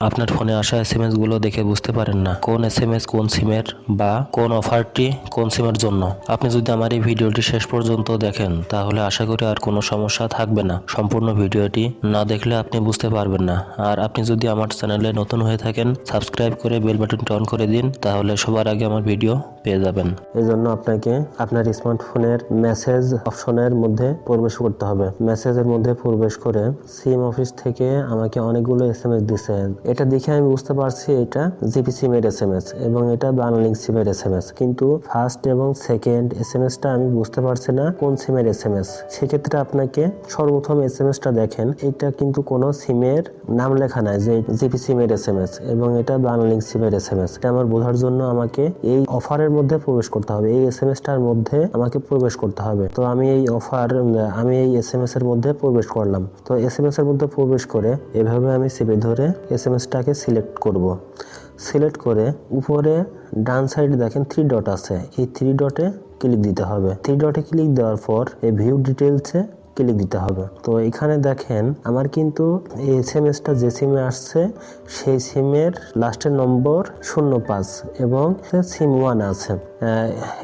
আপনার ফোনে আসা এসএমএস গুলো দেখে বুঝতে পারেন না কোন এসএমএস কোন সিমের বা কোন অফারটি কোন সিমের জন্য। আপনি যদি আমার এই ভিডিওটি শেষ পর্যন্ত দেখেন তাহলে আশা করি আর কোনো সমস্যা থাকবে না। সম্পূর্ণ ভিডিওটি না দেখলে আপনি বুঝতে পারবেন না। আর আপনি যদি আমার চ্যানেলে নতুন হয়ে থাকেন সাবস্ক্রাইব করে বেল বাটনটি অন করে দিন, তাহলে সবার আগে আমার ভিডিও পেয়ে যাবেন। এই জন্য আপনাকে আপনার স্মার্টফোনের মেসেজ অপশনের মধ্যে প্রবেশ করতে হবে। মেসেজের মধ্যে প্রবেশ করে সিম অফিস থেকে আমাকে অনেকগুলো এসএমএস দিছে। এটা দেখে আমি বুঝতে পারছি এটা জিপি সিমের এসএমএস এবং এটা বাংলালিংক সিমের এসএমএস, কিন্তু ফার্স্ট এবং সেকেন্ড এসএমএসটা আমি বুঝতে পারছি না কোন সিমের এসএমএস। সেক্ষেত্রে আপনাকে সর্বপ্রথম এসএমএসটা দেখেন, এটা কিন্তু কোনো সিমের নাম লেখা নাই যে জিপি সিমের এসএমএস এবং এটা বাংলালিংক সিমের এসএমএস। এটা আমার বোঝার জন্য আমাকে এই অফারের মধ্যে প্রবেশ করতে হবে, এই এসএমএসটার মধ্যে আমাকে প্রবেশ করতে হবে। তো আমি এই এসএমএস এর মধ্যে প্রবেশ করলাম। তো এসএমএস এর মধ্যে প্রবেশ করে এভাবে আমি চেপে ধরে এসএমএসটাকে সিলেক্ট করব। সিলেক্ট করে উপরে ডান সাইডে দেখেন 3 ডট আছে, এই 3 ডটে ক্লিক দিতে হবে। 3 ডটে ক্লিক দেওয়ার পর এই ভিউ ডিটেলসে ক্লিক দিতে হবে। তো এখানে দেখেন আমার কিন্তু এই এসএমএসটা যে সিমে আসছে সেই সিমের লাস্টের নম্বর 05 এবং সিম 1 আছে।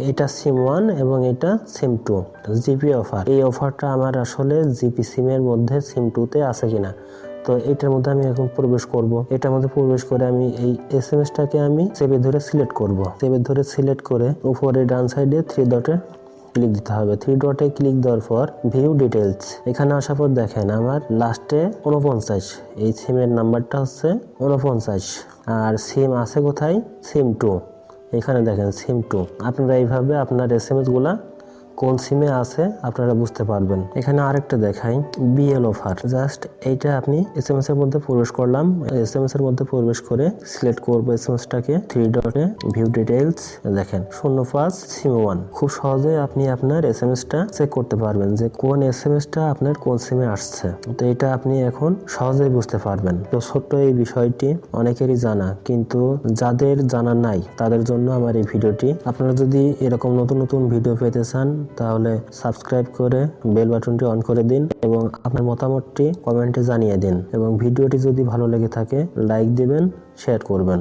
এটা সিম 1 এবং এটা সিম 2 জিপি অফার। এই অফারটা আমার আসলে জিপি সিমের মধ্যে সিম 2 তে আছে কিনা। তো এটার মধ্যে আমি এখন প্রবেশ করব। এটার মধ্যে প্রবেশ করে আমি এই এসএমএসটাকে আমি চেপে ধরে সিলেক্ট করব। চেপে ধরে সিলেক্ট করে উপরে ডান সাইডে 3 ডটে ক্লিক দিতে হবে। 3 ডটে ক্লিক দেওয়ার পর ভিউ ডিটেলস, এখানে আসার পর দেখেন আমার লাস্টে 49, এই সিমের নাম্বারটা হচ্ছে 49 আর সিম আছে কোথায় সিম 2। এখানে দেখেন সিম 2। আপনারা এইভাবে আপনার এসএমএস গুলা কোন সিমে আছে আপনারা বুঝতে পারবেন। এখানে আরেকটা দেখাই বিএল অফার। জাস্ট এইটা আপনি এসএমএস এর মধ্যে প্রবেশ করলাম। এসএমএস এর মধ্যে প্রবেশ করে সিলেক্ট করব এসএমএসটাকে 3 ডটে ভিউ ডিটেইলস, দেখেন 05 সিম 1। খুব সহজে আপনি আপনার এসএমএসটা চেক করতে পারবেন যে কোন এসএমএসটা আপনার কোন সিমে আসছে। তো এটা আপনি এখন সহজেই বুঝতে পারবেন। তো ছোট্ট এই বিষয়টি অনেকেরই জানা, কিন্তু যাদের জানা নাই তাদের জন্য আমার এই ভিডিওটি। আপনারা যদি এরকম নতুন নতুন ভিডিও পেতে চান তাহলে সাবস্ক্রাইব করে বেল বাটনটি অন করে দিন এবং আপনার মতামতটি কমেন্টে জানিয়ে দিন এবং ভিডিওটি যদি ভালো লেগে থাকে লাইক দিবেন, শেয়ার করবেন।